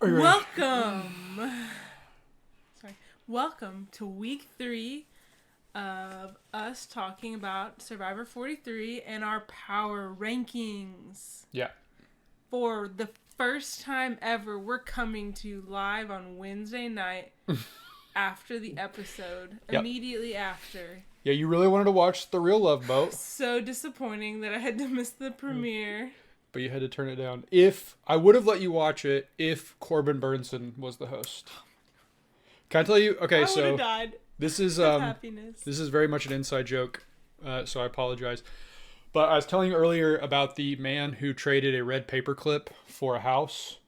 Welcome. Sorry. Welcome to week 3 of us talking about Survivor 43 and our power rankings. Yeah. For the first time ever, we're coming to you live on Wednesday night after the episode. Yep. Immediately after. Yeah, you really wanted to watch The Real Love Boat. So disappointing that I had to miss the premiere. But you had to turn it down. I would have let you watch it if Corbin Burnson was the host. Can I tell you? Okay, I would have died. This is happiness. This is very much an inside joke, so I apologize. But I was telling you earlier about the man who traded a red paperclip for a house.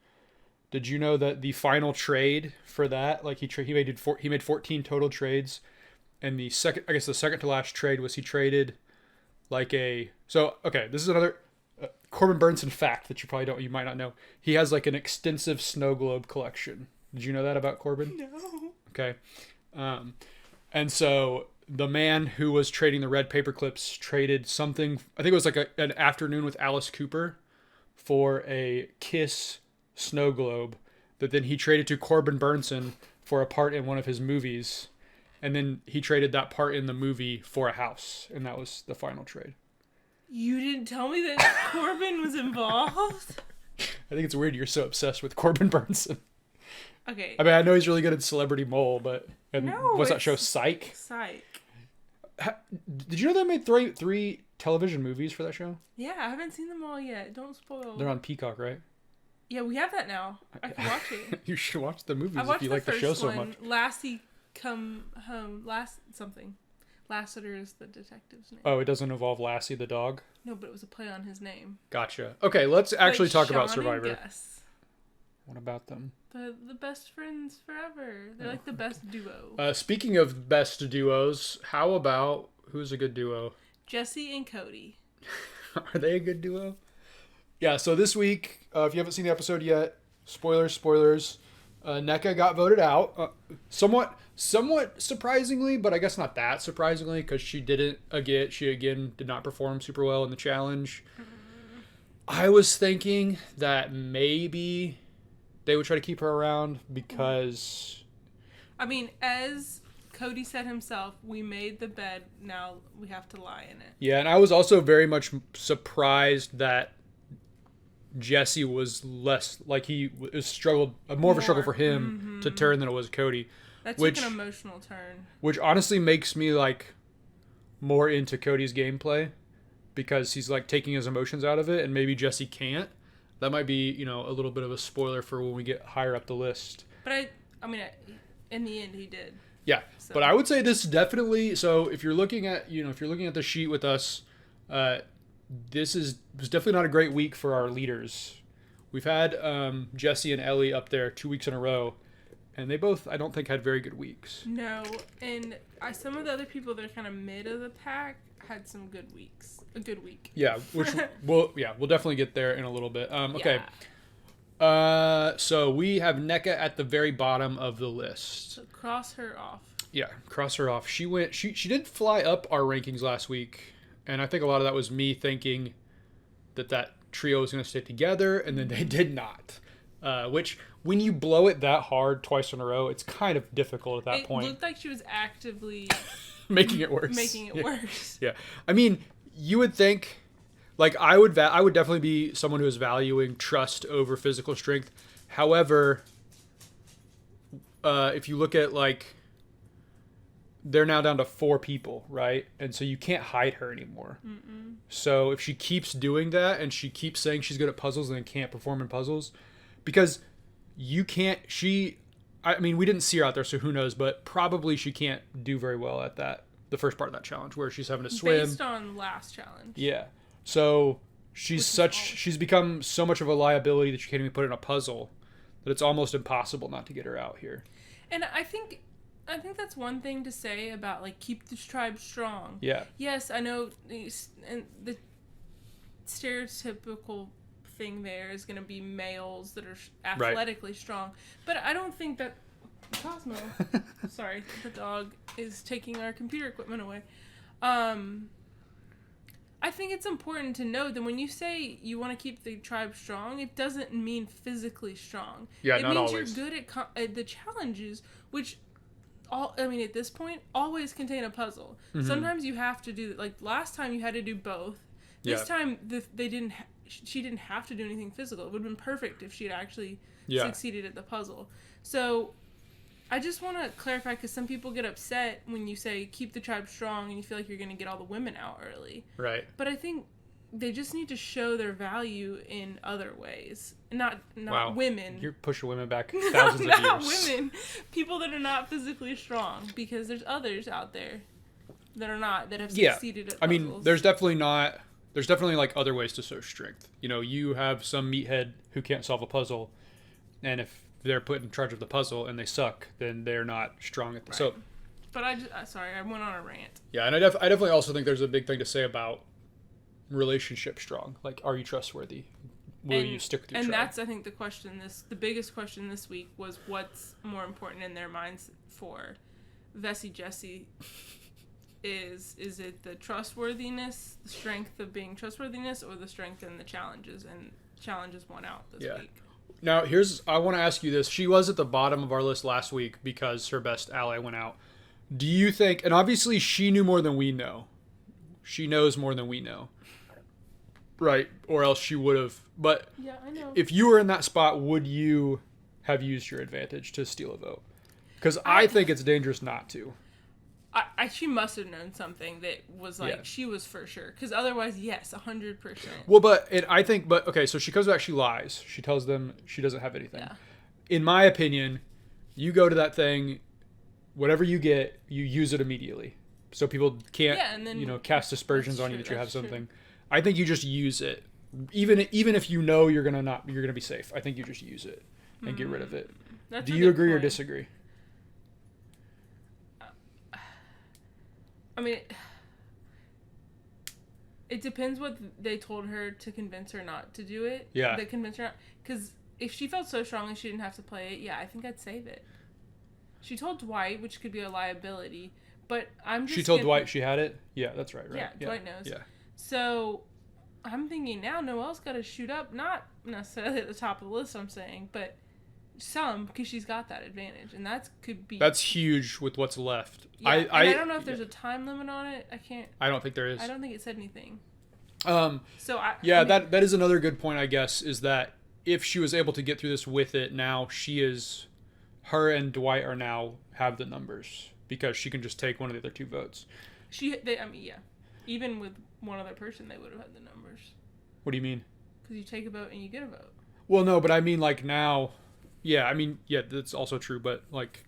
Did you know that the final trade for that, like he made 14 total trades, and the second to last trade was he traded this is another Corbin Burnson fact that you might not know. He has like an extensive snow globe collection. Did you know that about Corbin? No. Okay. And so the man who was trading the red paperclips traded something, I think it was like an afternoon with Alice Cooper for a Kiss snow globe that then he traded to Corbin Burnson for a part in one of his movies. And then he traded that part in the movie for a house. And that was the final trade. You didn't tell me that Corbin was involved? I think it's weird you're so obsessed with Corbin Burnson. Okay. I mean, I know he's really good at Celebrity Mole, but... what's that show, Psych? Psych. Did you know they made three television movies for that show? Yeah, I haven't seen them all yet. Don't spoil. They're on Peacock, right? Yeah, we have that now. I can watch it. You should watch the movies I if you like the show so much. Lassie Come Home. Lassiter is the detective's name. Oh, it doesn't involve Lassie the dog? No, but it was a play on his name. Gotcha. Okay, let's actually talk about Sean Survivor. And Gus, What about them? the best friends forever. They're like the best duo. Speaking of best duos, how about who's a good duo? Jesse and Cody. Are they a good duo? Yeah, so this week, if you haven't seen the episode yet, spoilers, NECA got voted out. Somewhat surprisingly, but I guess not that surprisingly, because she again did not perform super well in the challenge. I was thinking that maybe they would try to keep her around because... I mean, as Cody said himself, we made the bed, now we have to lie in it. Yeah, and I was also very much surprised that Jesse was less, like more of a struggle for him to turn than it was Cody. That took an emotional turn. Which honestly makes me like more into Cody's gameplay because he's like taking his emotions out of it and maybe Jesse can't. That might be, a little bit of a spoiler for when we get higher up the list. But I mean, in the end he did. Yeah. So. But I would say this definitely, so if you're looking at the sheet with us, this was definitely not a great week for our leaders. We've had Jesse and Ellie up there 2 weeks in a row, and they both, I don't think, had very good weeks. No, and some of the other people that are kind of mid of the pack had some good weeks. A good week. Yeah, which we'll definitely get there in a little bit. Okay. Yeah. So we have NECA at the very bottom of the list. So cross her off. Yeah, cross her off. She did fly up our rankings last week. And I think a lot of that was me thinking that trio was going to stay together, and then they did not. Which, when you blow it that hard twice in a row, it's kind of difficult at that point. It looked like she was actively... making it worse. Worse. Yeah. I mean, you would think... Like, I would definitely be someone who is valuing trust over physical strength. However, if you look at, like... They're now down to 4 people, right? And so you can't hide her anymore. Mm-mm. So if she keeps doing that and she keeps saying she's good at puzzles and then can't perform in puzzles, because you can't, I mean, we didn't see her out there, so who knows, but probably she can't do very well at the first part of that challenge where she's having to swim. Based on last challenge. Yeah. So she's become so much of a liability that you can't even put in a puzzle that it's almost impossible not to get her out here. And I think that's one thing to say about, like, keep this tribe strong. Yeah. Yes, I know and the stereotypical thing there is going to be males that are athletically strong. But I don't think that... Cosmo. Sorry, the dog is taking our computer equipment away. I I think it's important to know that when you say you want to keep the tribe strong, it doesn't mean physically strong. Yeah, it not means always. you're good at the challenges, which at this point, always contain a puzzle. Mm-hmm. Sometimes you have to do, like, last time you had to do both. This time, she didn't have to do anything physical. It would have been perfect if she had actually succeeded at the puzzle. So, I just want to clarify, because some people get upset when you say, keep the tribe strong, and you feel like you're going to get all the women out early. Right. But I think they just need to show their value in other ways. Not women. You're pushing women back thousands of years. Not women. People that are not physically strong. Because there's others out there that are not, that have succeeded at puzzles. I mean, there's definitely like other ways to show strength. You know, you have some meathead who can't solve a puzzle, and if they're put in charge of the puzzle and they suck, then they're not strong at the so. But I went on a rant. Yeah, and I definitely also think there's a big thing to say about relationship strong. Like, are you trustworthy? Will you stick with your tribe? And that's, I think, the biggest question this week was what's more important in their minds for Vessi Jesse. Is it the trustworthiness, the strength of being trustworthiness, or the strength in the challenges? And challenges won out this week. Now, I want to ask you this. She was at the bottom of our list last week because her best ally went out. Do you think, and obviously she knew more than we know. She knows more than we know. Right, or else she would have. But yeah, I know. If you were in that spot, would you have used your advantage to steal a vote? Because I think it's dangerous not to. She must have known something that was like, she was for sure. Because otherwise, yes, 100%. Well, okay, so she comes back, she lies. She tells them she doesn't have anything. Yeah. In my opinion, you go to that thing, whatever you get, you use it immediately. So people can't, cast aspersions on you that you have something. True. I think you just use it. Even if you know you're gonna be safe. I think you just use it and get rid of it. Do you agree or disagree? I mean, it depends what they told her to convince her not to do it. Yeah. That convinced her not. Because if she felt so strongly she didn't have to play it, I think I'd save it. She told Dwight, which could be a liability, but I'm just... She told Dwight she had it? Yeah, that's right? Yeah, Dwight knows. Yeah. So, I'm thinking now Noelle's got to shoot up, not necessarily at the top of the list, I'm saying, but... because she's got that advantage, and that's huge with what's left. Yeah, I don't know if there's a time limit on it. I don't think there is. I don't think it said anything. That is another good point, I guess, is that if she was able to get through this with it, now her and Dwight are now have the numbers because she can just take one of the other two votes. Even with one other person, they would have had the numbers. What do you mean? Because you take a vote and you get a vote. Well, no, but I mean like now. Yeah, that's also true, but like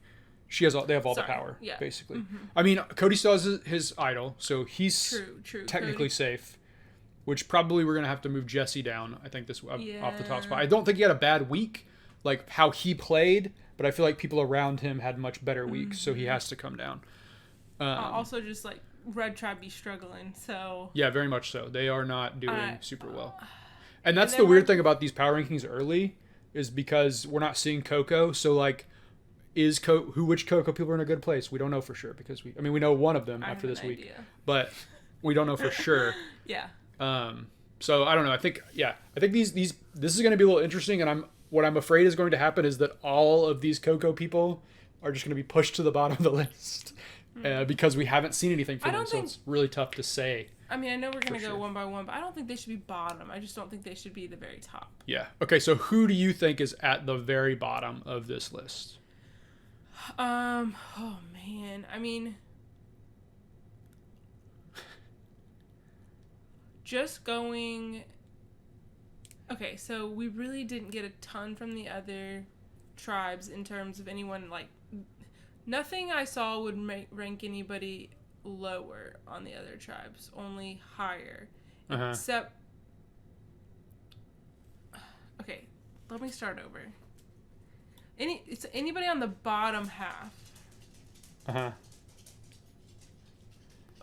they have all the power, basically. Mm-hmm. I mean, Cody still has his idol, so he's technically Cody. Safe, which probably we're going to have to move Jesse down, I think, off the top spot. I don't think he had a bad week, like how he played, but I feel like people around him had much better weeks, so he has to come down. Also, just like Red Tribe be struggling, so... Yeah, very much so. They are not doing super well. And that's the weird thing about these power rankings early, is because we're not seeing Coco, so like, which Coco people are in a good place? We don't know for sure because we know one of them after this week, but we don't know for sure. Yeah. So I don't know. I think this is going to be a little interesting, and what I'm afraid is going to happen is that all of these Coco people are just going to be pushed to the bottom of the list because we haven't seen anything from them, so it's really tough to say. I mean, I know we're going to go one by one, but I don't think they should be bottom. I just don't think they should be the very top. Yeah. Okay, so who do you think is at the very bottom of this list? Oh, man. I mean, just going... Okay, so we really didn't get a ton from the other tribes in terms of anyone, like... Nothing I saw would rank anybody... lower on the other tribes, only higher. Except, okay, let me start over. It's anybody on the bottom half.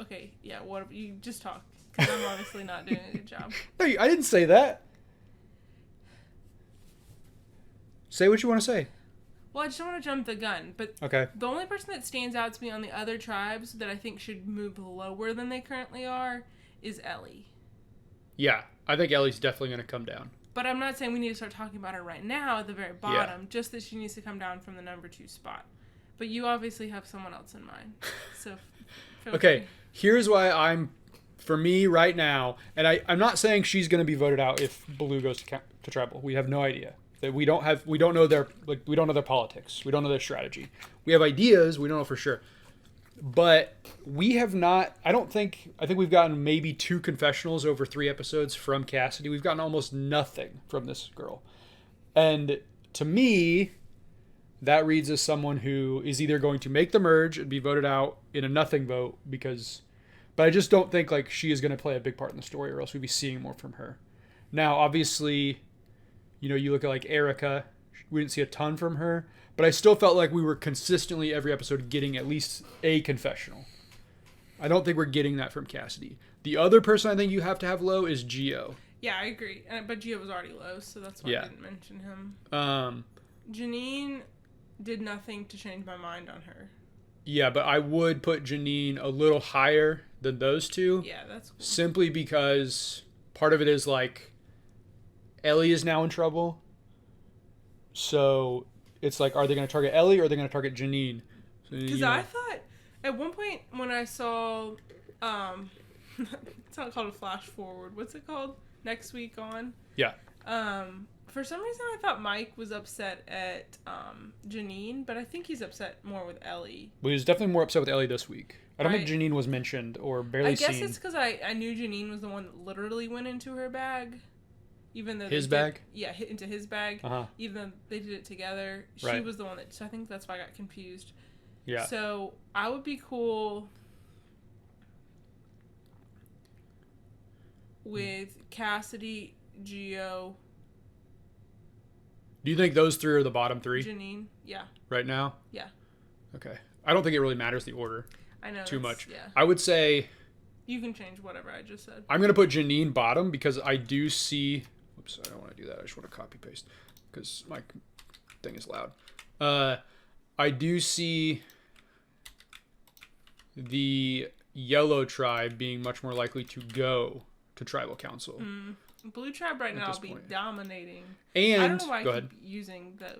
Okay, yeah. What you just talk? Because I'm obviously not doing a good job. No, I didn't say that. Say what you want to say. Well, I just don't want to jump the gun, but the only person that stands out to me on the other tribes that I think should move lower than they currently are is Ellie. Yeah, I think Ellie's definitely going to come down. But I'm not saying we need to start talking about her right now at the very bottom. Just that she needs to come down from the number 2 spot. But you obviously have someone else in mind. So, okay, here's why for me right now, and I'm not saying she's going to be voted out if Blue goes to tribal. We have no idea. That we don't know their politics. We don't know their strategy. We have ideas. We don't know for sure. But we have not. I think we've gotten maybe 2 confessionals over 3 episodes from Cassidy. We've gotten almost nothing from this girl, and to me, that reads as someone who is either going to make the merge and be voted out in a nothing vote but I just don't think like she is going to play a big part in the story, or else we'd be seeing more from her. Now, obviously, you look at like Erica, we didn't see a ton from her, but I still felt like we were consistently every episode getting at least a confessional. I don't think we're getting that from Cassidy. The other person I think you have to have low is Gio. Yeah, I agree. But Gio was already low, so that's why I didn't mention him. Janine did nothing to change my mind on her. Yeah, but I would put Janine a little higher than those 2. Yeah, that's cool. Simply because part of it is like Ellie is now in trouble. So it's like, are they going to target Ellie or are they going to target Janine? Because I thought at one point when I saw, it's not called a flash forward. What's it called? Next week on? Yeah. For some reason I thought Mike was upset at Janine, but I think he's upset more with Ellie. Well, he was definitely more upset with Ellie this week. I don't think Janine was mentioned or barely seen. I guess it's because I knew Janine was the one that literally went into her bag. Even though his bag? Yeah, into his bag. Uh-huh. Even though they did it together. She was the one that... So I think that's why I got confused. Yeah. So I would be cool with Cassidy, Gio... Do you think those 3 are the bottom 3? Janine, yeah. Right now? Yeah. Okay. I don't think it really matters the order. I know. Too much. Yeah. I would say... You can change whatever I just said. I'm going to put Janine bottom because I do see... Oops, I don't want to do that. I just want to copy paste because my thing is loud. I do see the yellow tribe being much more likely to go to tribal council. Blue tribe right now will be dominating. And I don't know why I keep using that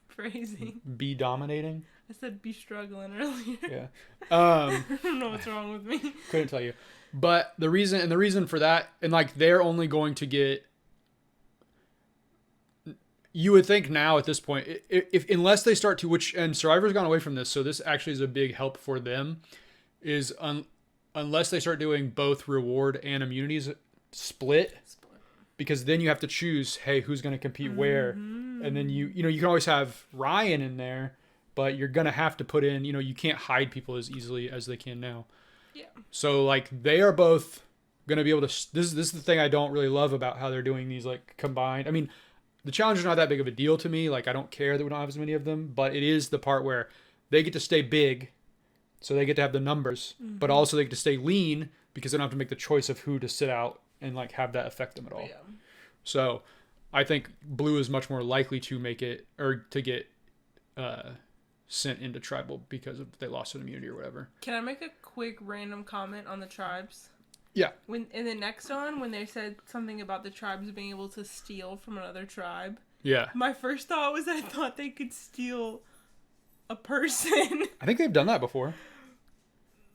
phrasing. Be dominating? I said be struggling earlier. Yeah. I don't know what's wrong with me. Couldn't tell you. But the reason for that, and like they're only going to get, you would think now at this point, if unless they start to, and Survivor's gone away from this, so this actually is a big help for them, is unless they start doing both reward and immunities split, because then you have to choose, hey, who's going to compete where, and then you can always have Ryan in there, but you're going to have to put in, you can't hide people as easily as they can now. Yeah. So like they are both going to be able to. This is the thing I don't really love about how they're doing these like combined. I mean, the challenge is not that big of a deal to me. Like I don't care that we don't have as many of them, but it is the part where they get to stay big, so they get to have the numbers, but also they get to stay lean because they don't have to make the choice of who to sit out and like have that affect them at all. Yeah. So I think Blue is much more likely to make it or to get sent into tribal because of they lost an immunity or whatever. Can I make a quick random comment on the tribes? Yeah. When in the next one, when they said something about the tribes being able to steal from another tribe. Yeah. My first thought was I thought they could steal a person. I think they've done that before.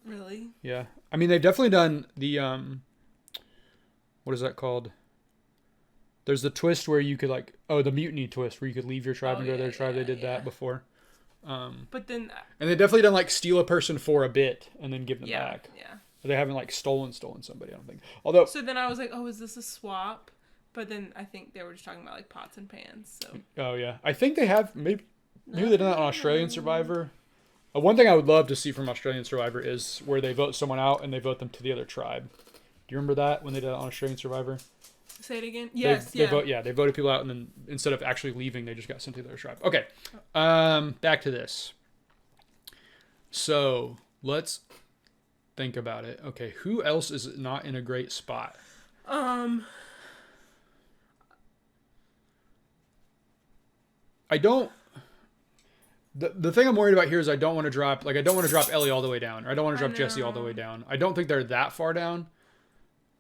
Really? Yeah. I mean, they've definitely done the what is that called? There's the twist where you could like the mutiny twist where you could leave your tribe and go to their tribe. They did that before. But then and they've definitely done like steal a person for a bit and then give them back. Yeah. They haven't like stolen somebody, I don't think. Although so then I was like, oh, is this a swap? But then I think they were just talking about like pots and pans. So oh yeah, I think they have maybe they did that on Australian Survivor. One thing I would love to see from Australian Survivor is where they vote someone out and they vote them to the other tribe. Do you remember that when they did it on Australian Survivor? Say it again. Yes, they voted people out and then instead of actually leaving, they just got sent to the other tribe. Okay, back to this. So let's think about it. Okay, who else is not in a great spot? I don't. The thing I'm worried about here is I don't want to drop Ellie all the way down, or I don't want to drop Jesse all the way down. I don't think they're that far down,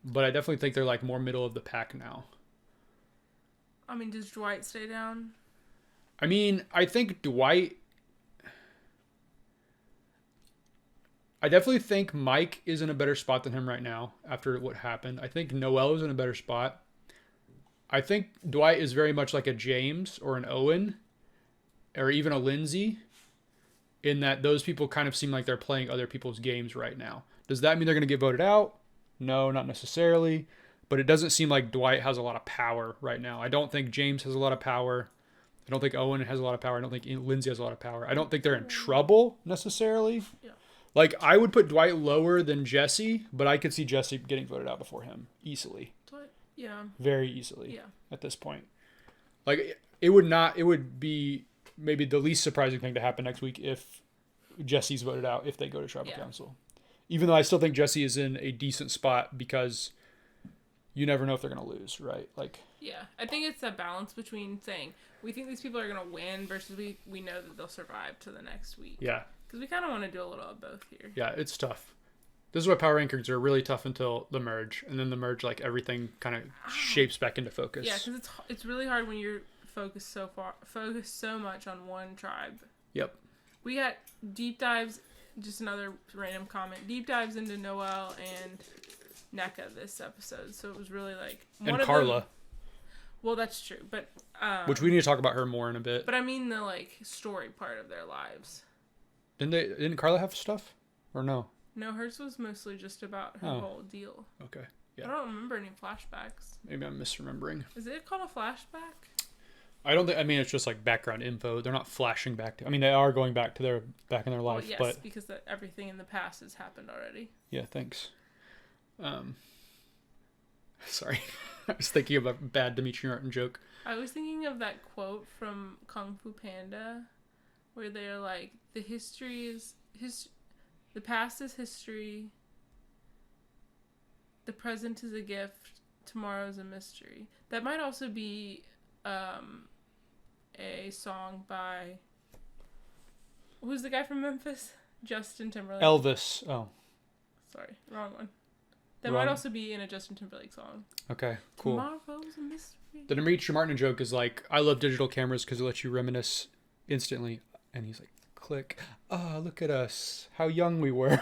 but I definitely think they're like more middle of the pack now. I mean, does Dwight stay down? I mean, I think Dwight... I definitely think Mike is in a better spot than him right now after what happened. I think Noel is in a better spot. I think Dwight is very much like a James or an Owen or even a Lindsay, in that those people kind of seem like they're playing other people's games right now. Does that mean they're going to get voted out? No, not necessarily. But it doesn't seem like Dwight has a lot of power right now. I don't think James has a lot of power. I don't think Owen has a lot of power. I don't think Lindsay has a lot of power. I don't think they're in trouble necessarily. Yeah. Like, I would put Dwight lower than Jesse, but I could see Jesse getting voted out before him easily. Yeah. Very easily. Yeah. At this point. Like, it would be maybe the least surprising thing to happen next week if Jesse's voted out if they go to tribal council. Even though I still think Jesse is in a decent spot because you never know if they're going to lose, right? Like, yeah, I think it's a balance between saying we think these people are going to win versus we know that they'll survive to the next week. Yeah. Because we kind of want to do a little of both here. Yeah, it's tough. This is why power rankings are really tough until the merge, and then the merge, like, everything kind of shapes back into focus. Yeah, because it's really hard when you're focused so much on one tribe. Yep. We had deep dives. Just another random comment. Deep dives into Noel and NECA this episode, so it was really like and Carla. Well, that's true, but which we need to talk about her more in a bit. But I mean the like story part of their lives. Didn't Carla have stuff or no? No, hers was mostly just about her whole deal. Okay. Yeah. I don't remember any flashbacks. Maybe I'm misremembering. Is it called a flashback? I don't think. I mean, it's just like background info. They're not flashing back to. I mean, they are going back in their life. Well, yes, but because everything in the past has happened already. Yeah. Thanks. Sorry, I was thinking of a bad Demetri Martin joke. I was thinking of that quote from Kung Fu Panda, where they're like, "The past is history. The present is a gift. Tomorrow is a mystery." That might also be a song by, who's the guy from Memphis? Justin Timberlake. Elvis. Oh. Sorry, wrong one. That might also be in a Justin Timberlake song. Okay, cool. Tomorrow's a mystery. The Demetri Martin joke is like, I love digital cameras because it lets you reminisce instantly. And he's like, click. Oh, look at us. How young we were.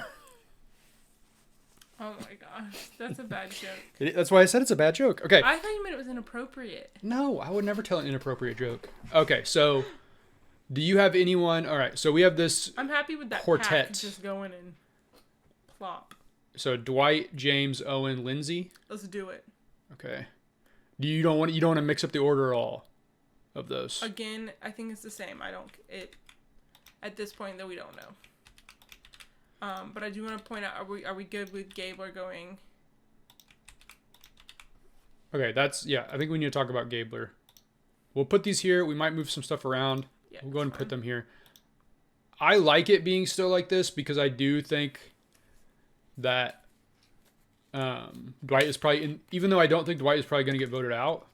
Oh my gosh, that's a bad joke. That's why I said it's a bad joke. Okay. I thought you meant it was inappropriate. No, I would never tell an inappropriate joke. Okay, so do you have anyone? All right, so we have this. I'm happy with that quartet. Pack just going and plop. So Dwight, James, Owen, Lindsay. Let's do it. Okay. You don't want to mix up the order at all of those. Again, I think it's the same. At this point that we don't know. But I do want to point out, are we good with Gabler going? Okay, I think we need to talk about Gabler. We'll put these here. We might move some stuff around. Yeah, we'll go ahead and put them here. I like it being still like this because I do think that Dwight is probably even though I don't think Dwight is probably going to get voted out.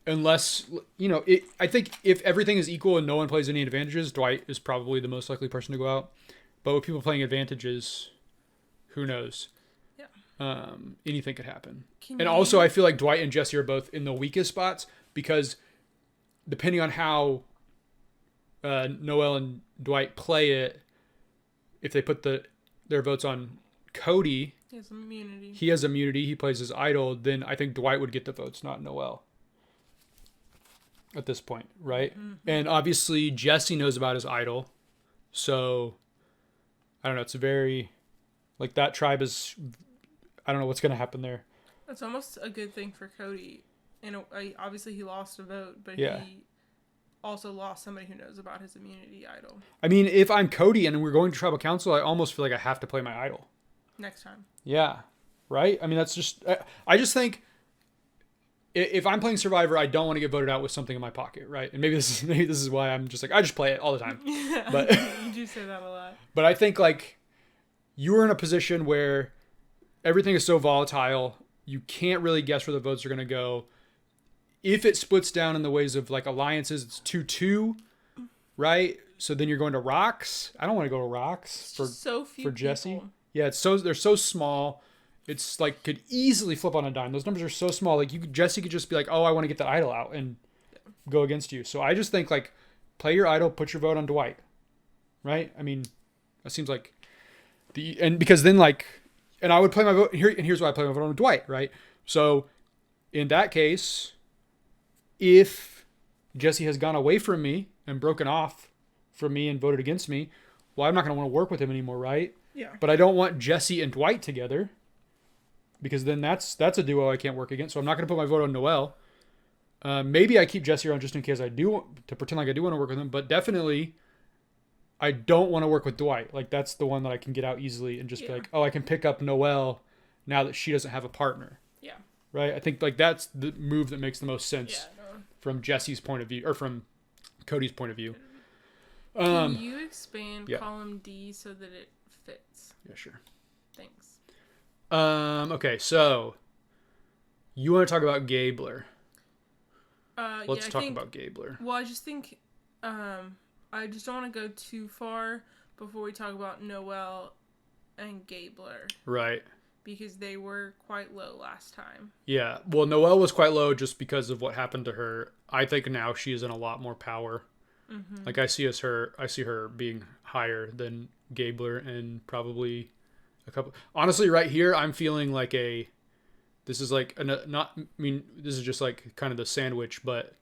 Unless, I think if everything is equal and no one plays any advantages, Dwight is probably the most likely person to go out. But with people playing advantages, who knows? Yeah. Anything could happen. Also, I feel like Dwight and Jesse are both in the weakest spots because depending on how Noel and Dwight play it, if they put their votes on Cody, he has immunity. He plays his idol. Then I think Dwight would get the votes, not Noel. At this point, right? Mm-hmm. And obviously Jesse knows about his idol. So I don't know, it's very like that tribe is I don't know what's going to happen there. That's almost a good thing for Cody. Obviously he lost a vote, but yeah. He also lost somebody who knows about his immunity idol. I mean, if I'm Cody and we're going to tribal council, I almost feel like I have to play my idol next time. Yeah. Right? I mean, that's just I just think if I'm playing Survivor, I don't want to get voted out with something in my pocket, right? And maybe this is why I'm just like, I just play it all the time. Yeah, but you do say that a lot. But I think like you're in a position where everything is so volatile, you can't really guess where the votes are going to go. If it splits down in the ways of like alliances, it's 2-2, right? So then you're going to Rocks. I don't want to go to Rocks for so few for Jesse. people. Yeah, they're so small. It's like could easily flip on a dime. Those numbers are so small. Like Jesse could just be like, oh, I want to get that idol out and go against you. So I just think like play your idol, put your vote on Dwight. Right? I mean, that seems like because then like, and I would play my vote here, and here's why I play my vote on Dwight, right? So in that case, if Jesse has gone away from me and broken off from me and voted against me, well, I'm not going to want to work with him anymore, right? Yeah. But I don't want Jesse and Dwight together because then that's a duo I can't work against. So I'm not going to put my vote on Noel. Maybe I keep Jesse around just in case I do, to pretend like I do want to work with him. But definitely, I don't want to work with Dwight. Like that's the one that I can get out easily and just be like, oh, I can pick up Noel now that she doesn't have a partner. Yeah. Right? I think like that's the move that makes the most sense from Jesse's point of view or from Cody's point of view. Can you expand column D so that it fits? Yeah, sure. Thanks. Okay, so you want to talk about Gabler? Let's talk about Gabler. Well, I just think I just don't want to go too far before we talk about Noel and Gabler. Right. Because they were quite low last time. Yeah. Well, Noel was quite low just because of what happened to her. I think now she is in a lot more power. Mm-hmm. Like I see her being higher than Gabler and probably a couple. Honestly, right here, I'm feeling like this is like this is just like kind of the sandwich, but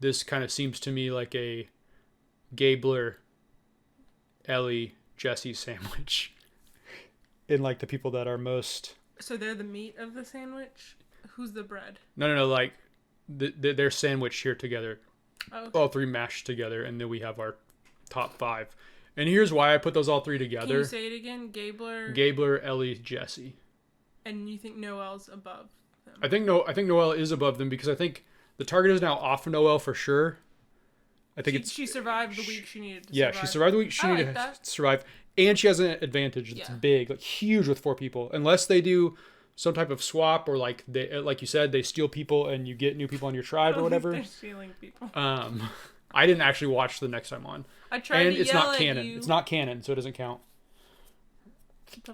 this kind of seems to me like a Gabler, Ellie, Jesse sandwich. In like the people that are most. So they're the meat of the sandwich? Who's the bread? No. Like they're sandwiched here together. Oh, okay. All three mashed together, and then we have our top 5. And here's why I put those all 3 together. Can you say it again? Gabler, Ellie, Jesse. And you think Noel's above them? I think Noel is above them because I think the target is now off Noel for sure. I think she survived the week she needed to survive. Yeah, she survived the week she needed to survive. And she has an advantage that's big, like huge with 4 people. Unless they do some type of swap or like you said, they steal people and you get new people on your tribe or whatever. They're stealing people. I didn't actually watch the next time on. I tried to it's yell not at canon. you. It's not canon, so it doesn't count.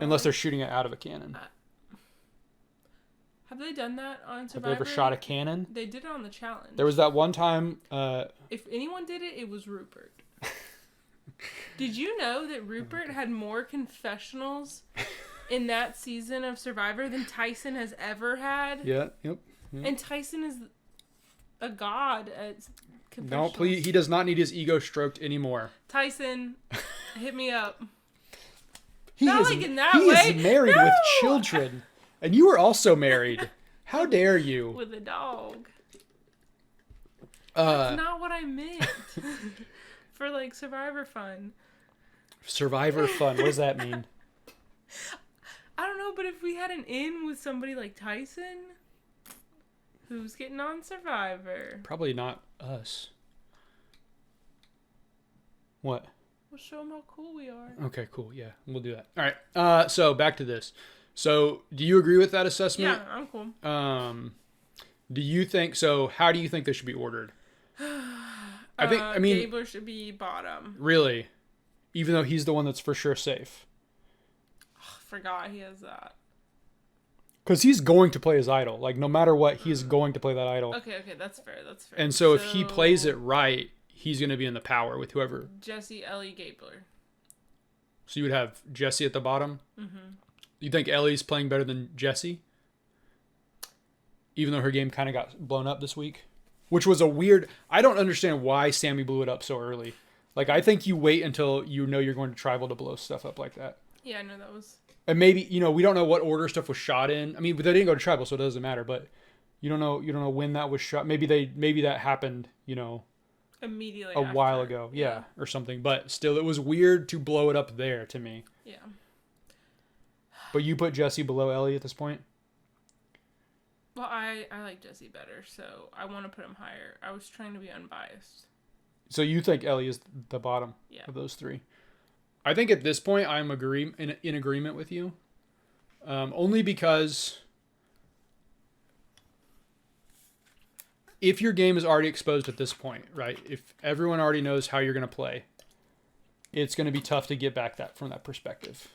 Unless they're shooting it out of a cannon. Have they done that on Survivor? Have they ever shot a cannon? They did it on the challenge. There was that one time. If anyone did it, it was Rupert. Did you know that Rupert had more confessionals in that season of Survivor than Tyson has ever had? Yeah. Yep. And Tyson is a god at confessionals. No, please. He does not need his ego stroked anymore. Tyson, hit me up. He is married with children. And you were also married. How dare you? With a dog. That's not what I meant. For like Survivor fun. Survivor fun. What does that mean? I don't know, but if we had an in with somebody like Tyson, who's getting on Survivor? Probably not us. What? We'll show them how cool we are. Okay, cool. Yeah, we'll do that. All right. So back to this. So, do you agree with that assessment? Yeah, I'm cool. Do you think so? How do you think they should be ordered? I mean, Gabler should be bottom. Really, even though he's the one that's for sure safe. Forgot he has that. Because he's going to play his idol. Like no matter what, he's going to play that idol. Okay, that's fair. And so if he plays it right, he's going to be in the power with whoever. Jesse, Ellie, Gabler. So you would have Jesse at the bottom. Mm-hmm. You think Ellie's playing better than Jesse? Even though her game kind of got blown up this week? Which was a weird... I don't understand why Sammy blew it up so early. Like, I think you wait until you know you're going to tribal to blow stuff up like that. Yeah, I know that was... And maybe, we don't know what order stuff was shot in. I mean, but they didn't go to tribal, so it doesn't matter. But you don't know when that was shot. Maybe that happened, immediately a while ago. Yeah, or something. But still, it was weird to blow it up there to me. Yeah. But you put Jesse below Ellie at this point? Well, I like Jesse better, so I want to put him higher. I was trying to be unbiased. So you think Ellie is the bottom of those 3? I think at this point I'm in agreement with you. Only because if your game is already exposed at this point, right? If everyone already knows how you're going to play, it's going to be tough to get back from that perspective.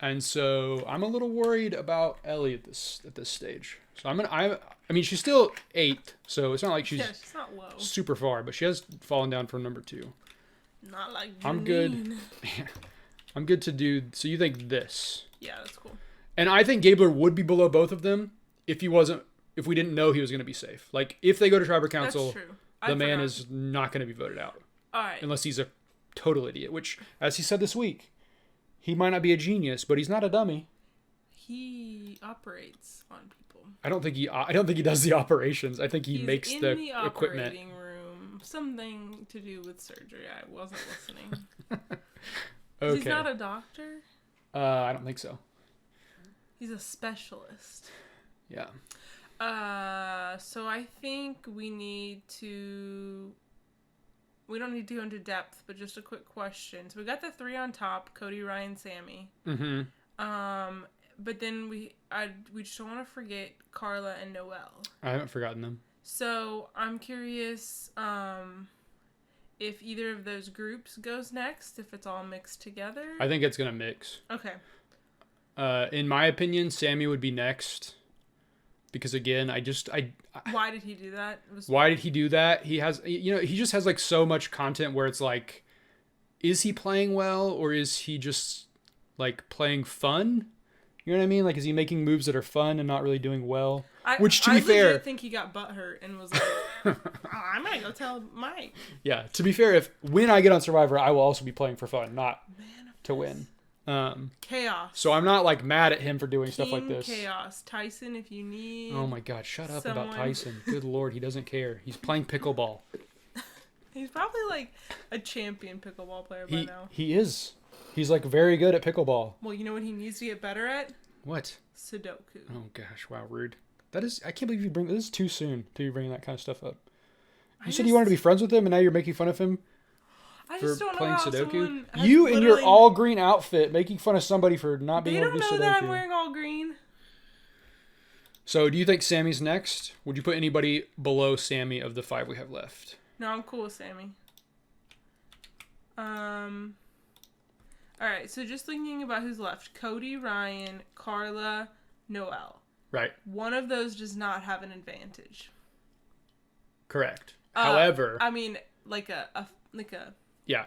And so I'm a little worried about Ellie at this stage. So I mean, she's still 8, so it's not like she's not low. Super far, but she has fallen down from number 2. Not like Janine. I'm good. I'm good to do. So you think this? Yeah, that's cool. And I think Gabler would be below both of them if we didn't know he was going to be safe. Like if they go to Tribal Council, the man is not going to be voted out. All right. Unless he's a total idiot, which, as he said this week, he might not be a genius, but he's not a dummy. He operates on people. I don't think he does the operations. I think he makes the equipment. Operating room. Something to do with surgery. I wasn't listening. Okay. He's not a doctor? I don't think so. He's a specialist. Yeah. So I think we don't need to go into depth, but just a quick question. So we got the 3 on top, Cody, Ryan, Sammy. Mm-hmm. But then we just don't want to forget Carla and Noelle. I haven't forgotten them. So I'm curious if either of those groups goes next, if it's all mixed together. I think it's going to mix. Okay. In my opinion, Sammy would be next. Because again, why did he do that? Why did he do that? He just has like so much content where it's like, is he playing well or is he just like playing fun? You know what I mean? Like, is he making moves that are fun and not really doing well? Which, to be fair, I think he got butthurt and was like, I'm gonna go tell Mike. Yeah, to be fair, when I get on Survivor, I will also be playing for fun, not to win. Chaos. So I'm not like mad at him for doing stuff like this. Chaos. Tyson, if you need. Oh my God! Shut up about Tyson. Good Lord, he doesn't care. He's playing pickleball. He's probably like a champion pickleball player by now. He is. He's like very good at pickleball. Well, you know what he needs to get better at? What? Sudoku. Oh gosh! Wow, rude. That is. I can't believe you bring. This is too soon to be bringing that kind of stuff up. You said you wanted to be friends with him, and now you're making fun of him. I just don't know how Sudoku. You in your all green outfit making fun of somebody for not being able to do Sudoku. They don't know that I'm wearing all green. So, do you think Sammy's next? Would you put anybody below Sammy of the 5 we have left? No, I'm cool with Sammy. All right, so just thinking about who's left: Cody, Ryan, Carla, Noelle. Right. One of those does not have an advantage. Correct. However, I mean, like a yeah,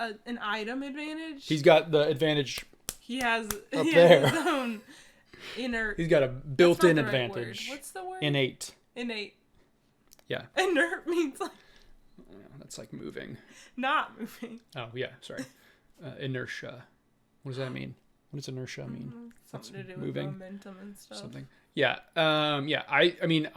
an item advantage. He's got the advantage. He has there. His own inner. He's got a built-in advantage. What's the word? Innate. Yeah. Inert means like. That's like moving. Not moving. Oh yeah, sorry. Inertia. What does that mean? What does inertia mean? Something to do with momentum and stuff. Something. Yeah. Yeah. I mean,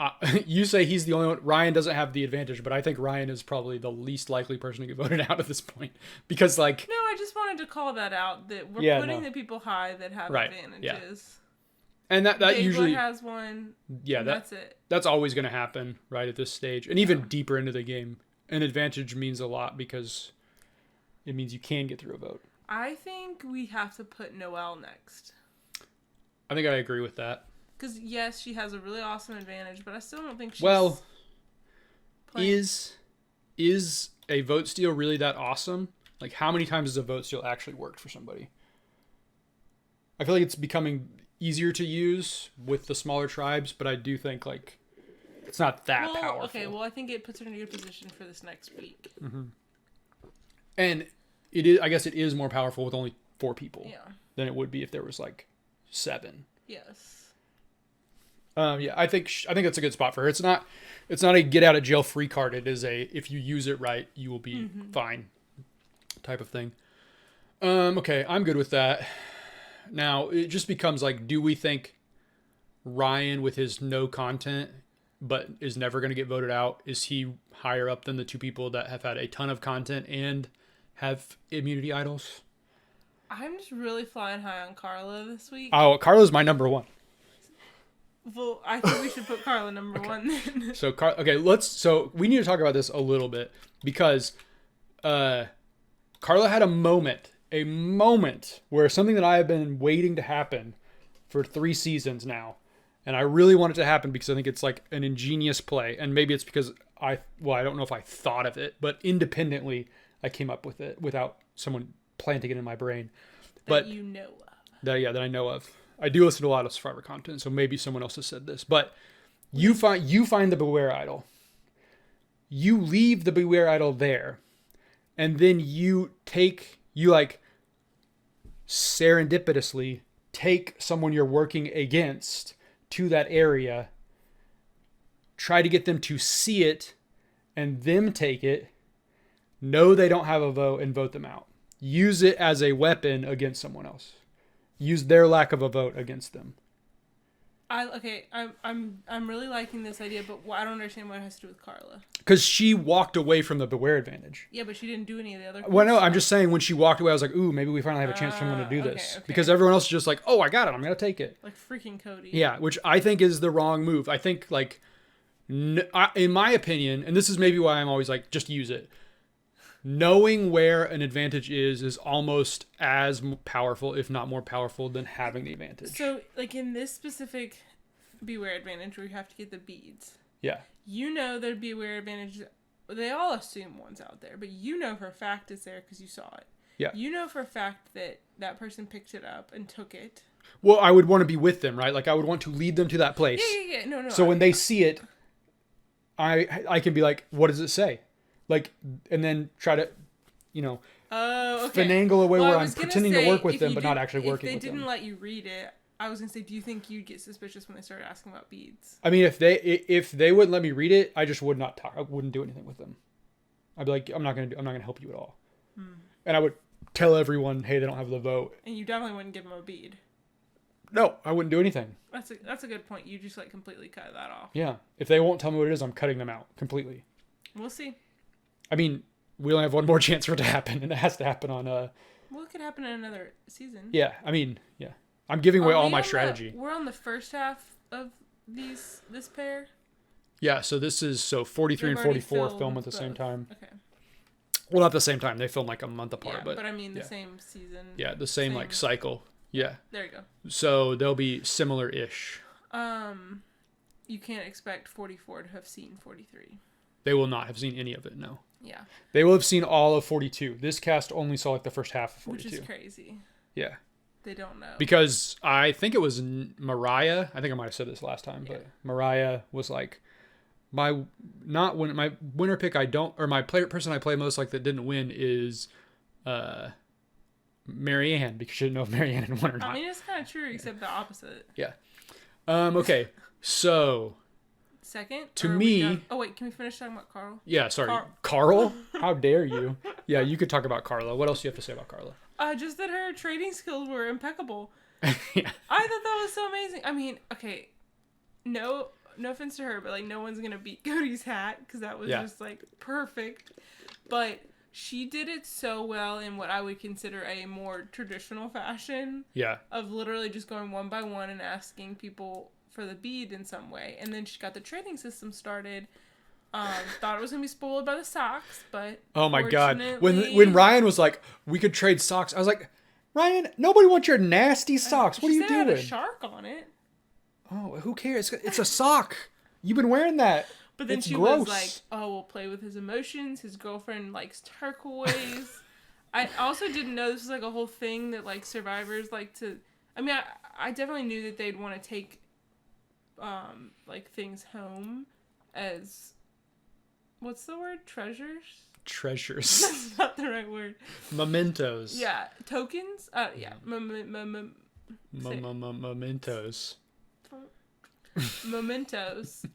you say he's the only one. Ryan doesn't have the advantage, but I think Ryan is probably the least likely person to get voted out at this point because, like. No, I just wanted to call that out. That we're putting the people high that have advantages. Yeah. And that Gabler usually has one. Yeah. That's it. That's always going to happen right at this stage, and even deeper into the game. An advantage means a lot because it means you can get through a vote. I think we have to put Noelle next. I think I agree with that. Because, yes, she has a really awesome advantage, but I still don't think she's... Well, is a vote steal really that awesome? Like, how many times has a vote steal actually worked for somebody? I feel like it's becoming easier to use with the smaller tribes, but I do think, like, it's not that powerful. Okay, well, I think it puts her in a good position for this next week. Mm-hmm. And it is. I guess it is more powerful with only 4 people than it would be if there was, like, 7. Yes. Yeah, I think that's a good spot for her. It's not a get out of jail free card. It is a if you use it right, you will be fine type of thing. Okay, I'm good with that. Now it just becomes like, do we think Ryan with his no content but is never going to get voted out, is he higher up than the 2 people that have had a ton of content and have immunity idols? I'm just really flying high on Carla this week. Oh, Carla's my number 1. Well, I think we should put Carla number 1 then. So we need to talk about this a little bit because Carla had a moment where something that I have been waiting to happen for 3 seasons now. And I really want it to happen because I think it's like an ingenious play. And maybe it's because I don't know if I thought of it, but independently I came up with it without someone planting it in my brain. But you know of. that I know of. I do listen to a lot of Survivor content, so maybe someone else has said this. But you find the Beware Idol. You leave the Beware Idol there, and then you like serendipitously take someone you're working against to that area, try to get them to see it, and them take it, know they don't have a vote, and vote them out. Use it as a weapon against someone else. Use their lack of a vote against them. I'm really liking this idea, but I don't understand what it has to do with Carla. Because she walked away from the Beware advantage. Yeah, but she didn't do any of the other. Well, no, I'm just saying when she walked away, I was like, ooh, maybe we finally have a chance for someone to do this. Okay. Because everyone else is just like, oh, I got it, I'm gonna take it. Like freaking Cody. Yeah, which I think is the wrong move. I think like, in my opinion, and this is maybe why I'm always like, just use it. Knowing where an advantage is almost as powerful, if not more powerful, than having the advantage. So, like in this specific Beware advantage where you have to get the beads. Yeah. You know there'd be a Beware advantage. They all assume one's out there, but you know for a fact it's there because you saw it. Yeah. You know for a fact that that person picked it up and took it. Well, I would want to be with them, right? Like I would want to lead them to that place. Yeah. No. So when they see it, I can be like, what does it say? Like, and then try to, finagle a way where I'm pretending to work with them, but not actually working with them. If they didn't let you read it, I was going to say, do you think you'd get suspicious when they started asking about beads? I mean, if they wouldn't let me read it, I just would not talk. I wouldn't do anything with them. I'd be like, I'm not going to help you at all. And I would tell everyone, hey, they don't have the vote. And you definitely wouldn't give them a bead. No, I wouldn't do anything. That's a good point. You just like completely cut that off. Yeah. If they won't tell me what it is, I'm cutting them out completely. We'll see. I mean, we only have one more chance for it to happen, and it has to happen on Well, it could happen in another season. Yeah, I mean, yeah. I'm giving away all my strategy. We're on the first half of this pair? Yeah, so this is 43 and 44 film at the same time. Okay. Well, not the same time. They film like a month apart, but I mean the same season. Yeah, the same like cycle. Yeah. There you go. So they'll be similar-ish. You can't expect 44 to have seen 43. They will not have seen any of it, no. Yeah. They will have seen all of 42. This cast only saw like the first half of 42. Which is crazy. Yeah. They don't know. Because I think it was Mariah. I think I might have said this last time, but Mariah was like, my winner pick my person I play most like that didn't win is Marianne, because she didn't know if Marianne had won or not. I mean, it's kind of true, except the opposite. Yeah. Okay. So. Second? To me. Oh, wait. Can we finish talking about Carl? Yeah, sorry. Carl? How dare you? Yeah, you could talk about Carla. What else do you have to say about Carla? Just that her trading skills were impeccable. Yeah. I thought that was so amazing. I mean, okay. No offense to her, but like no one's going to beat Cody's hat because that was just like perfect. But she did it so well in what I would consider a more traditional fashion. Yeah. Of literally just going one by one and asking people for the bead in some way. And then she got the trading system started. Thought it was going to be spoiled by the socks, but oh my god. When Ryan was like, we could trade socks, I was like, Ryan, nobody wants your nasty socks. What are you doing? It had a shark on it. Oh, who cares? It's a sock. You've been wearing that. But then she was like, oh, we'll play with his emotions. His girlfriend likes turquoise. I also didn't know this was like a whole thing that like survivors like to... I mean, I definitely knew that they'd want to take like things home as... What's the word? Treasures? Treasures. That's not the right word. Mementos. Yeah. Tokens? Yeah. Mementos. Mementos.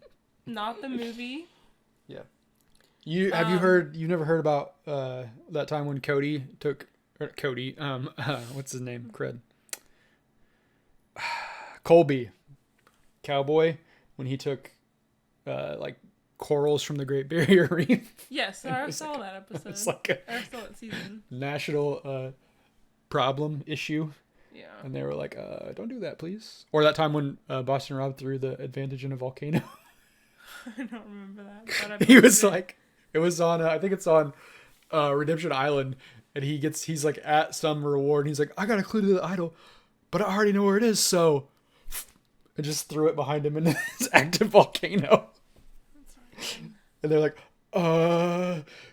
Not the movie. Yeah. You've never heard about that time when Cody took what's his name? Cred. Colby. Cowboy, when he took like corals from the Great Barrier Reef. Yes, I saw that episode. It's like I saw that season. National problem issue. Yeah. And they were like, don't do that, please. Or that time when Boston Rob threw the advantage in a volcano. I don't remember that. He was like, it was on, I think it's on Redemption Island, and he's like at some reward, and he's like, I got a clue to the idol, but I already know where it is, so... I just threw it behind him in this active volcano. And they're like,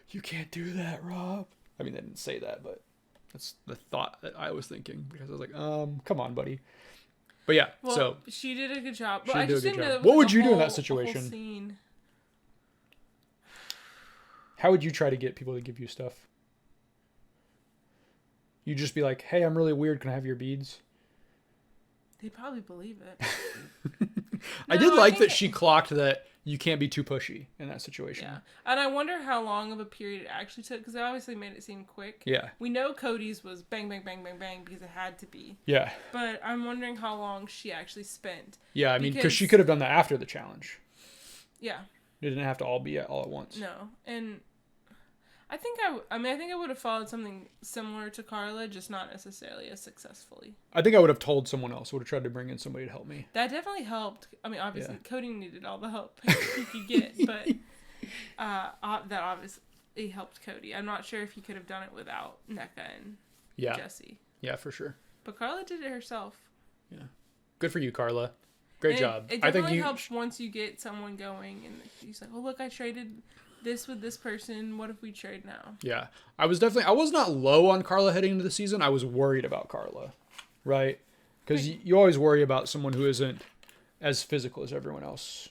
you can't do that, Rob. I mean, they didn't say that, but That's the thought that I was thinking, because I was like, come on, buddy. But yeah, well, so she did a good job. She But I did just a good didn't know job. that What was would you do in that a situation? whole scene. How would you try to get people to give you stuff? You just be like, hey, I'm really weird. Can I have your beads? They probably believe it. I did like that she clocked that you can't be too pushy in that situation. Yeah. And I wonder how long of a period it actually took, because they obviously made it seem quick. Yeah. We know Cody's was bang, bang, bang, bang, bang, because it had to be. Yeah. But I'm wondering how long she actually spent. Yeah, I mean, because she could have done that after the challenge. Yeah. It didn't have to all be all at once. No. And I think I would have followed something similar to Carla, just not necessarily as successfully. I think I would have told someone else. Would have tried to bring in somebody to help me. That definitely helped. I mean, obviously, Cody needed all the help he could get, but that obviously helped Cody. I'm not sure if he could have done it without NECA and Jesse. Yeah, for sure. But Carla did it herself. Yeah. Good for you, Carla. Great job. It definitely helps once you get someone going and she's like, oh, look, I traded this with this person. What if we trade now? Yeah. I was not low on Carla heading into the season. I was worried about Carla, right? Because you always worry about someone who isn't as physical as everyone else,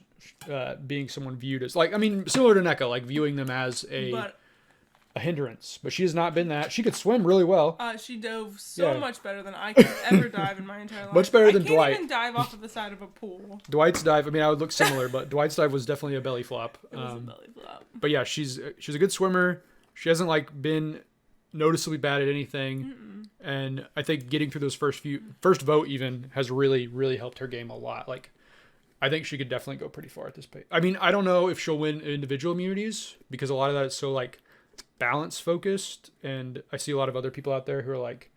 being someone viewed as, like, I mean, similar to NECA, like viewing them as a hindrance. But she has not been that. She could swim really well. She dove so much better than I could ever dive in my entire life. Much better than Dwight. I can't even dive off of the side of a pool. Dwight's dive, I mean, I would look similar, but Dwight's dive was definitely a belly flop. It was a belly flop. But yeah, she's a good swimmer. She hasn't like been noticeably bad at anything. Mm-mm. And I think getting through those first vote even has really, really helped her game a lot. Like, I think she could definitely go pretty far at this pace. I mean, I don't know if she'll win individual immunities, because a lot of that is so like balance focused, and I see a lot of other people out there who are like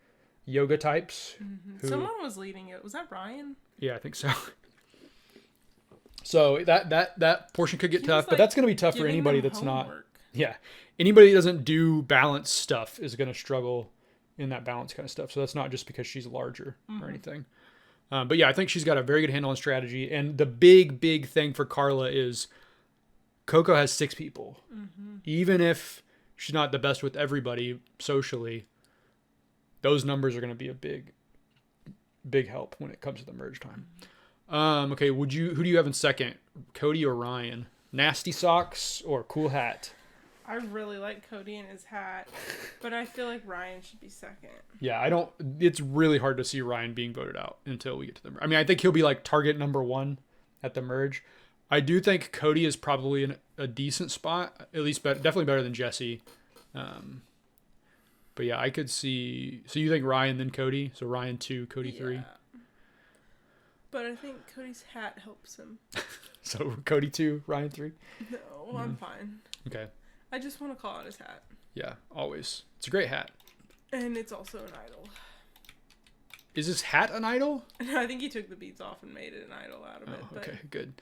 yoga types. Mm-hmm. Someone was leading it. Was that Ryan? Yeah, I think so. So that portion could get tough, but that's going to be tough for anybody that's not. Yeah, anybody that doesn't do balance stuff is going to struggle in that balance kind of stuff. So that's not just because she's larger or anything. But yeah, I think she's got a very good handle on strategy. And the big thing for Carla is Coco has 6 people. Mm-hmm. Even if she's not the best with everybody socially, those numbers are going to be a big help when it comes to the merge time. Okay, who do you have in second? Cody or Ryan? Nasty socks or cool hat? I really like Cody and his hat, but I feel like Ryan should be second. Yeah, it's really hard to see Ryan being voted out until we get to the merge. I mean, I think he'll be like target number 1 at the merge. I do think Cody is probably in a decent spot, at least definitely better than Jesse. But yeah, I could see. So you think Ryan then Cody? So Ryan 2, Cody 3. But I think Cody's hat helps him. So Cody 2, Ryan 3. No, I'm fine. Okay. I just want to call out his hat. Yeah, always. It's a great hat. And it's also an idol. Is his hat an idol? No, I think he took the beads off and made it an idol out of it. Okay, good.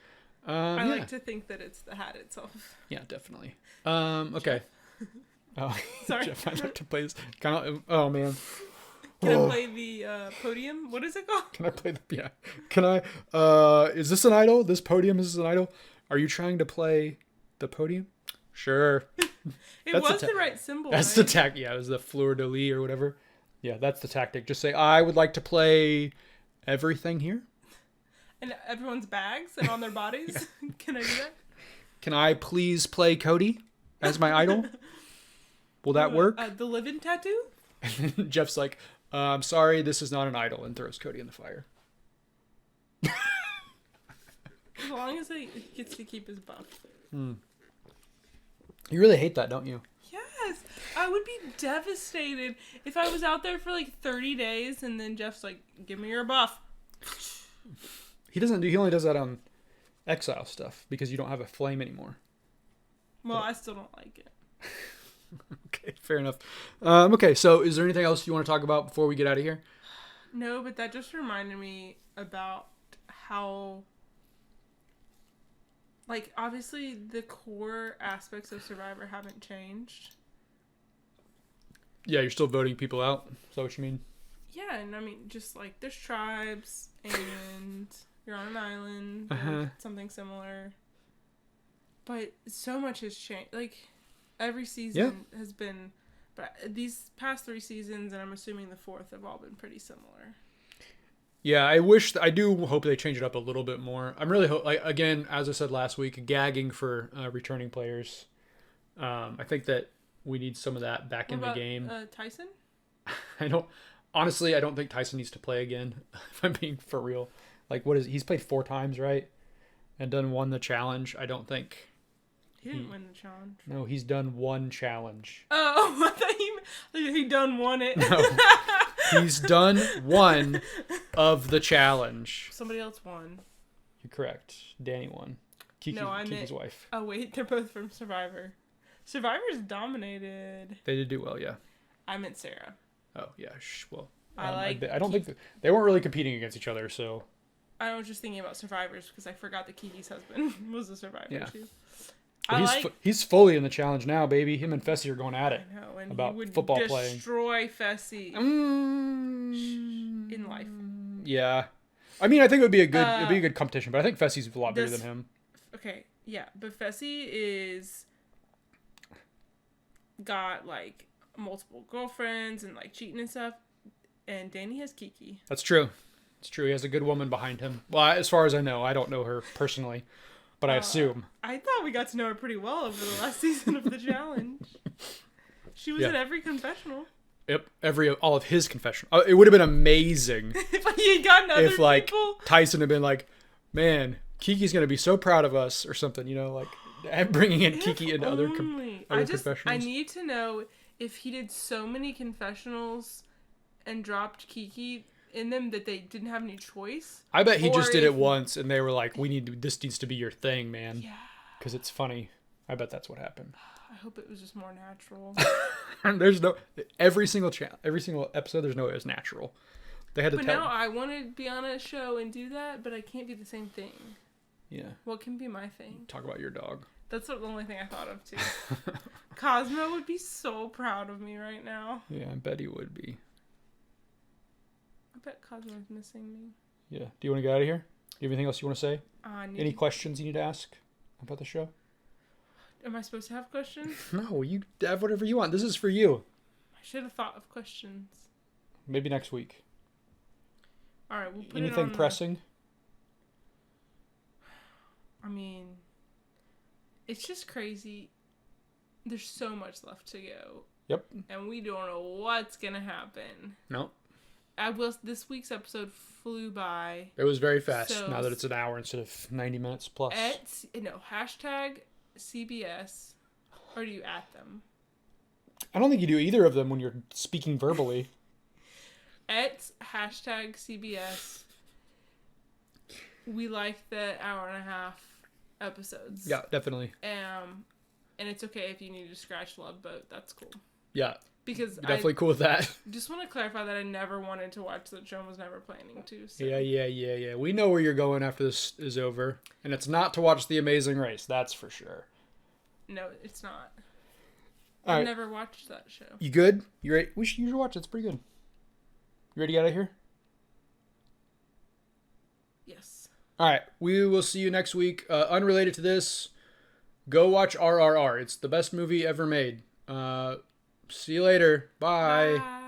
I like to think that it's the hat itself. Yeah, definitely. Okay. Oh, sorry. Jeff, I like to play this. Oh man. Can I play the podium? What is it called? Can I play Can I? Is this an idol? This podium is an idol? Are you trying to play the podium? Sure. It was the right symbol. That's the tactic. Yeah, it was the fleur de lis or whatever. Yeah, that's the tactic. Just say, I would like to play everything here. And everyone's bags and on their bodies. Yeah. Can I do that? Can I please play Cody as my idol? Will that work? The living tattoo? And Jeff's like, I'm sorry, this is not an idol, and throws Cody in the fire. As long as he gets to keep his buff. You really hate that, don't you? Yes. I would be devastated if I was out there for like 30 days and then Jeff's like, give me your buff. He only does that on Exile stuff because you don't have a flame anymore. Well, I still don't like it. Okay, fair enough. Okay, so is there anything else you want to talk about before we get out of here? No, but that just reminded me about how, like, obviously the core aspects of Survivor haven't changed. Yeah, you're still voting people out? Is that what you mean? Yeah, and I mean, just like, there's tribes, and you're on an island, or something similar. But so much has changed. Like, every season has been But these past 3 seasons, and I'm assuming the 4th, have all been pretty similar. Yeah, I do hope they change it up a little bit more. I'm really again, as I said last week, gagging for returning players. I think that we need some of that back in the game. Tyson? I don't think Tyson needs to play again. If I'm being for real, like he's played 4 times, right? And won the challenge. I don't think he didn't win the challenge. No, he's done 1 challenge. Oh, I thought he done won it. No. He's done 1 of the challenge. Somebody else won. You're correct. Danny won. Kiki's wife. Oh, wait. They're both from Survivor. Survivor's dominated. They did do well, yeah. I meant Sarah. Oh, yeah. Well, I don't think they weren't really competing against each other, so. I was just thinking about Survivors because I forgot that Kiki's husband was a Survivor, too. Well, he's fully in the challenge now, baby. Him and Fessy are going at it. I know, and about he would football playing. Destroy Fessy in life. Yeah, I mean, I think it'd be a good competition, but I think Fessy's a lot bigger than him. Okay, yeah, but Fessy is got like multiple girlfriends and like cheating and stuff, and Danny has Kiki. That's true. It's true. He has a good woman behind him. Well, as far as I know, I don't know her personally. But I assume. I thought we got to know her pretty well over the last season of the challenge. She was in every confessional. Yep, all of his confession. It would have been amazing if he had gotten other people. Tyson had been like, "Man, Kiki's gonna be so proud of us," or something. You know, like bringing in Kiki into other confessionals. I need to know if he did so many confessionals and dropped Kiki in them that they didn't have any choice. I bet he just did it once, and they were like, this needs to be your thing, man. Yeah. Because it's funny. I bet that's what happened. I hope it was just more natural. And there's no every single episode. There's no it was natural. They had to. But now I want to be on a show and do that, but I can't be the same thing. Yeah. What can be my thing? Talk about your dog. That's the only thing I thought of too. Cosmo would be so proud of me right now. Yeah, I bet he would be. I bet Cosmo's missing me. Yeah. Do you want to get out of here? Do you have anything else you want to say? Any questions you need to ask about the show? Am I supposed to have questions? No, you have whatever you want. This is for you. I should have thought of questions. Maybe next week. All right, we'll put anything pressing? I mean, it's just crazy. There's so much left to go. Yep. And we don't know what's gonna happen. No. This week's episode flew by. It was very fast. So, now that it's an hour instead of 90 minutes plus. Hashtag CBS. Or do you at them? I don't think you do either of them when you're speaking verbally. At hashtag CBS. We like the hour and a half episodes. Yeah, definitely. And it's okay if you need to scratch Love Boat. That's cool. Yeah. Because you're definitely cool with that. Just want to clarify that I never wanted to watch the show and was never planning to. So. Yeah. We know where you're going after this is over. And it's not to watch The Amazing Race. That's for sure. No, it's not. All I've right. never watched that show. You good? You ready? You should watch it. It's pretty good. You ready to get out of here? Yes. All right. We will see you next week. Unrelated to this, go watch RRR. It's the best movie ever made. See you later. Bye.